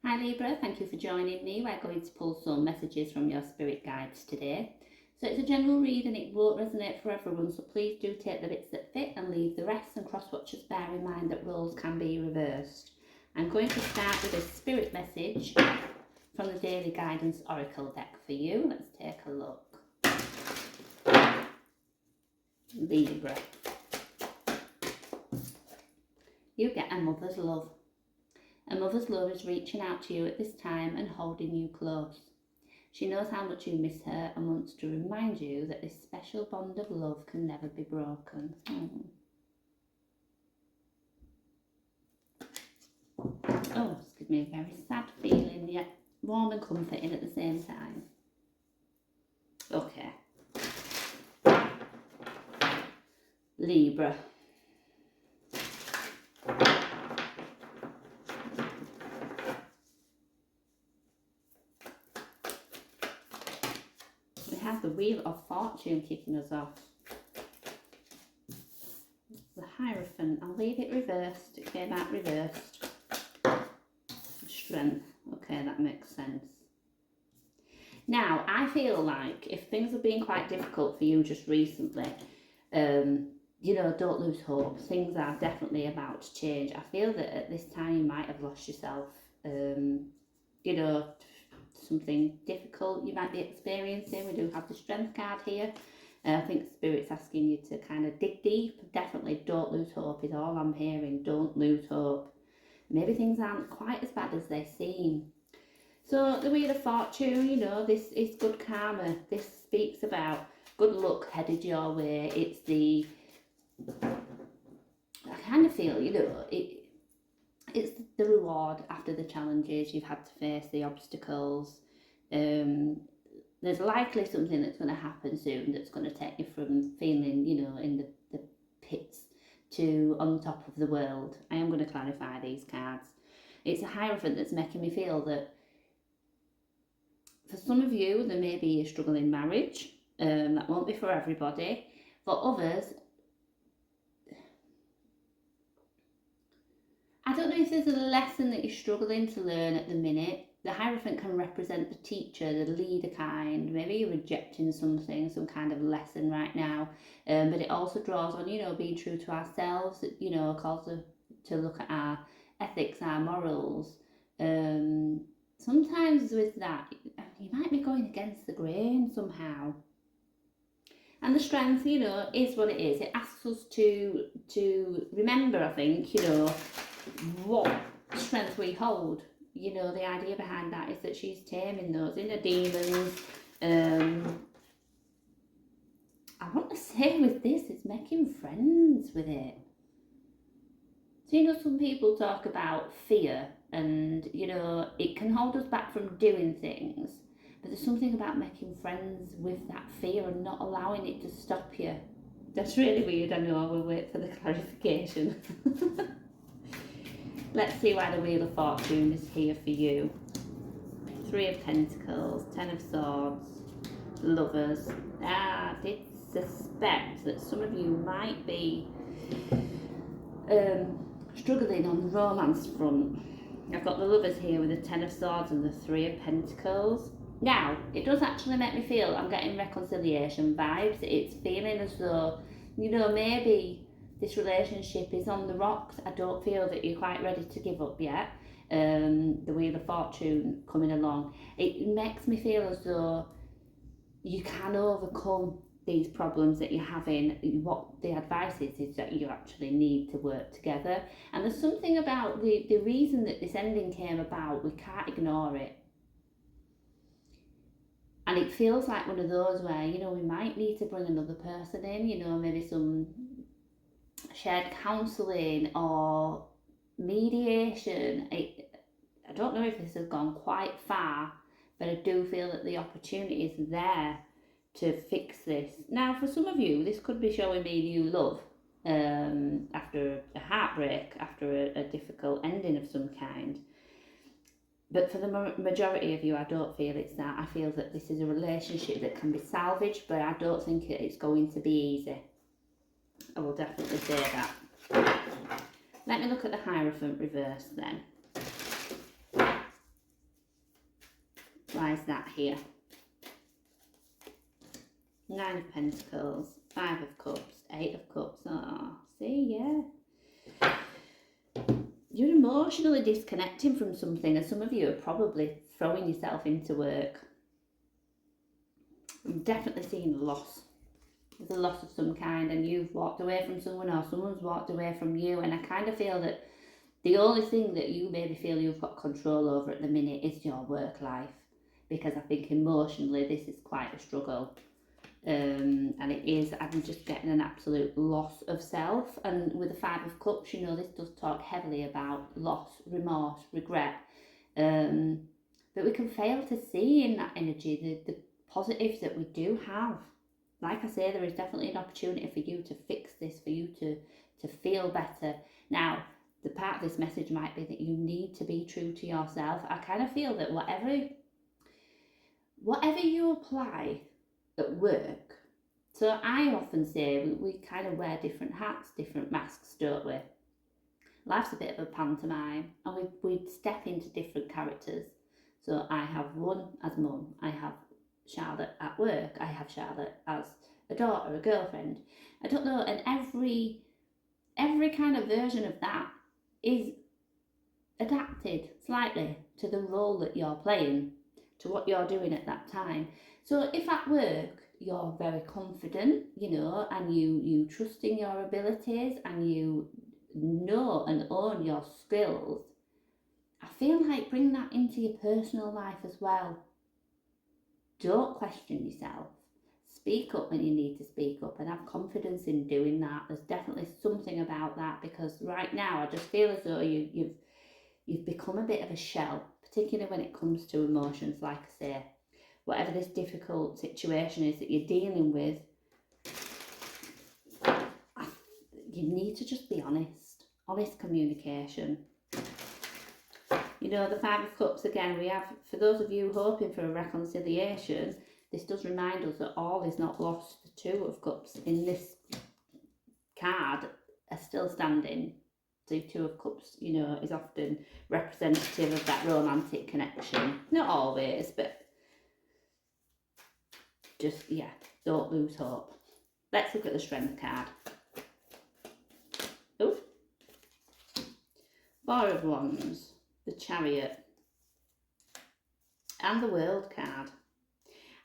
Hi Libra, thank you for joining me. We're going to pull some messages from your spirit guides today. So it's a general read and it won't resonate for everyone, so please do take the bits that fit and leave the rest, and cross watchers bear in mind that roles can be reversed. I'm going to start with a spirit message from the Daily Guidance Oracle deck for you. Let's take a look. Libra. You get a mother's love. A mother's love is reaching out to you at this time and holding you close. She knows how much you miss her and wants to remind you that this special bond of love can never be broken. Oh, excuse me, a very sad feeling, yet warm and comforting at the same time. Okay. Libra. We have the Wheel of Fortune kicking us off. The Hierophant. I'll leave it reversed. It came out reversed. Strength. Okay, that makes sense. Now, I feel like if things have been quite difficult for you just recently, don't lose hope. Things are definitely about to change. I feel that at this time you might have lost yourself. Something difficult you might be experiencing. We do have the Strength card here. I think Spirit's asking you to kind of dig deep. Definitely don't lose hope is all I'm hearing. Don't lose hope. Maybe things aren't quite as bad as they seem. So the Wheel of Fortune, this is good karma. This speaks about good luck headed your way. It's I kind of feel, it's the reward after the challenges you've had to face, the obstacles. There's likely something that's going to happen soon that's going to take you from feeling, in the pits to on top of the world. I am going to clarify these cards. It's a Hierophant that's making me feel that for some of you, there may be a struggle in marriage. That won't be for everybody. For others, I don't know if there's a lesson that you're struggling to learn at the minute. The Hierophant can represent the teacher, the leader kind. Maybe you're rejecting something, some kind of lesson right now. But it also draws on, being true to ourselves. Calls to look at our ethics, our morals. Sometimes with that, you might be going against the grain somehow. And the Strength, is what it is. It asks us to remember, I think, what strength we hold. The idea behind that is that she's taming those inner demons. I want to say with this, it's making friends with it. So, some people talk about fear and, it can hold us back from doing things. But there's something about making friends with that fear and not allowing it to stop you. That's really weird, I know. We'll wait for the clarification. Let's see why the Wheel of Fortune is here for you. 3 of Pentacles, 10 of Swords, Lovers. I did suspect that some of you might be struggling on the romance front. I've got the Lovers here with the 10 of Swords and the 3 of Pentacles. Now, it does actually make me feel I'm getting reconciliation vibes. It's feeling as though, maybe this relationship is on the rocks. I don't feel that you're quite ready to give up yet. The Wheel of Fortune coming along. It makes me feel as though you can overcome these problems that you're having. What the advice is that you actually need to work together. And there's something about the reason that this ending came about, we can't ignore it. And it feels like one of those where, we might need to bring another person in, maybe some shared counselling or mediation. I don't know if this has gone quite far, but I do feel that the opportunity is there to fix this. Now, for some of you, this could be showing me new love after a heartbreak, after a difficult ending of some kind. But for the majority of you, I don't feel it's that. I feel that this is a relationship that can be salvaged, but I don't think it's going to be easy. I will definitely say that. Let me look at the Hierophant reverse then. Why is that here? Nine of Pentacles, Five of Cups, Eight of Cups. Oh, see, yeah. You're emotionally disconnecting from something, and some of you are probably throwing yourself into work. I'm definitely seeing loss. There's a loss of some kind, and you've walked away from someone, or someone's walked away from you, and I kind of feel that the only thing that you maybe feel you've got control over at the minute is your work life, because I think emotionally this is quite a struggle. And it is, I'm just getting an absolute loss of self. And with the Five of Cups, you know, this does talk heavily about loss, remorse, regret. But we can fail to see in that energy the positives that we do have. Like I say, there is definitely an opportunity for you to fix this, for you to feel better. Now, the part of this message might be that you need to be true to yourself. I kind of feel that whatever you apply at work, so I often say we kind of wear different hats, different masks, don't we? Life's a bit of a pantomime, and we step into different characters. So I have one as mum, I have Charlotte at work, I have Charlotte as a daughter, a girlfriend. I don't know, and every kind of version of that is adapted slightly to the role that you're playing, to what you're doing at that time. So if at work you're very confident, you know, and you trust in your abilities, and you know and own your skills, I feel like bring that into your personal life as well. Don't question yourself. Speak up when you need to speak up, and have confidence in doing that. There's definitely something about that, because right now I just feel as though you've become a bit of a shell, particularly when it comes to emotions. Like I say, whatever this difficult situation is that you're dealing with, you need to just be honest communication. You know, the Five of Cups, again, we have, for those of you hoping for a reconciliation, this does remind us that all is not lost. The Two of Cups in this card are still standing. The Two of Cups, you know, is often representative of that romantic connection. Not always, but just, yeah, don't lose hope. Let's look at the Strength card. Oh, Four of Wands, the Chariot, and the World card.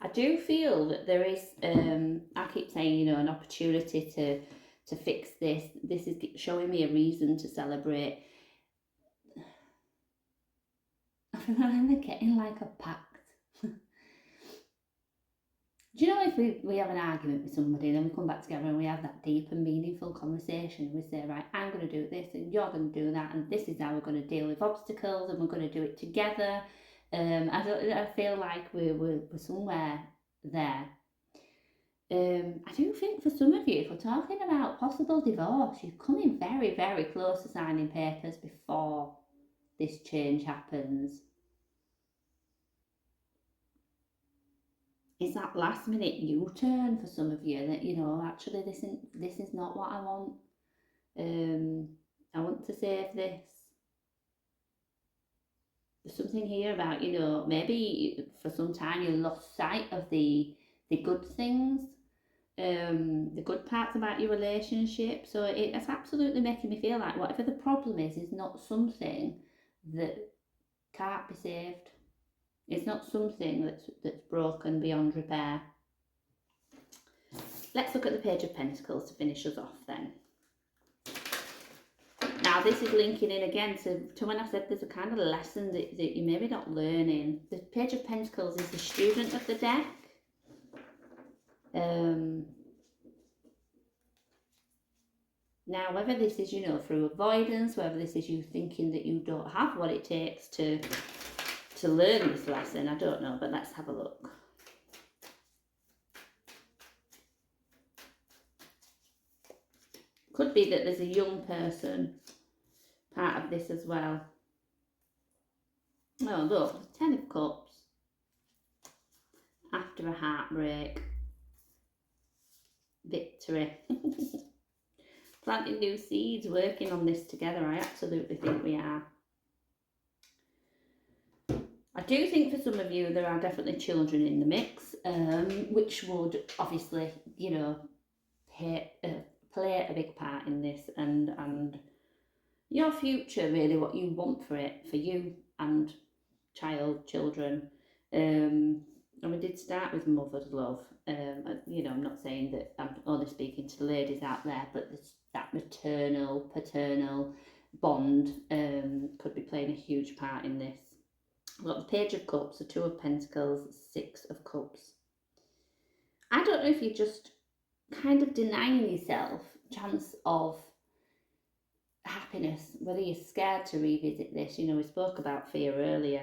I do feel that there is, I keep saying, you know, an opportunity to fix this. This is showing me a reason to celebrate. I'm getting like a pact. Do you know, if we have an argument with somebody and then we come back together and we have that deep and meaningful conversation, we say, right, I'm going to do this and you're going to do that, and this is how we're going to deal with obstacles, and we're going to do it together. I feel like we're somewhere there. I do think for some of you, if we're talking about possible divorce, you're coming very, very close to signing papers before this change happens. It's that last minute U-turn for some of you, that, you know, actually this is not what I want. I want to save this. There's something here about, you know, maybe for some time you lost sight of the good things, the good parts about your relationship. So it's absolutely making me feel like whatever the problem is not something that can't be saved. It's not something that's broken beyond repair. Let's look at the Page of Pentacles to finish us off then. Now this is linking in again to when I said there's a kind of lesson that you're maybe not learning. The Page of Pentacles is the student of the deck. Now, whether this is, you know, through avoidance, whether this is you thinking that you don't have what it takes to learn this lesson, I don't know, but let's have a look. Could be that there's a young person part of this as well. Oh, look, Ten of Cups. After a heartbreak. Victory. Planting new seeds, working on this together. I absolutely think we are. I do think for some of you there are definitely children in the mix, which would obviously, you know, play a big part in this, and your future, really, what you want for it, for you and children. And we did start with mother's love. You know, I'm not saying that I'm only speaking to the ladies out there, but that maternal, paternal bond could be playing a huge part in this. We've got the Page of Cups, the Two of Pentacles, Six of Cups. I don't know if you're just kind of denying yourself chance of happiness, whether you're scared to revisit this. You know, we spoke about fear earlier.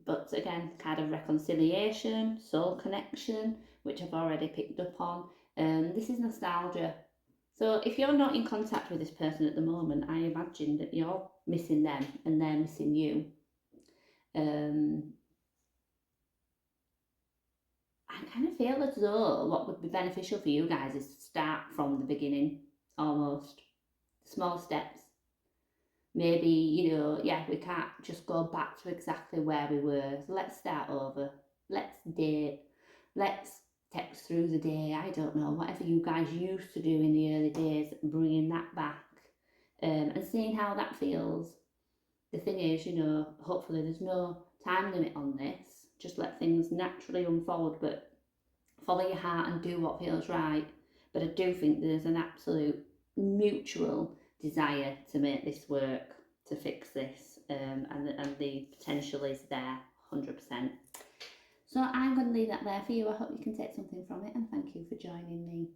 But again, kind of reconciliation, soul connection, which I've already picked up on. This is nostalgia. So if you're not in contact with this person at the moment, I imagine that you're missing them and they're missing you. I kind of feel as though what would be beneficial for you guys is to start from the beginning, almost. Small steps. Maybe, you know, yeah, we can't just go back to exactly where we were. So let's start over. Let's date. Let's text through the day. I don't know, whatever you guys used to do in the early days, bringing that back and seeing how that feels. The thing is, you know, hopefully there's no time limit on this. Just let things naturally unfold, but follow your heart and do what feels right. But I do think there's an absolute mutual desire to make this work, to fix this, and the potential is there 100%. So I'm going to leave that there for you. I hope you can take something from it, and thank you for joining me.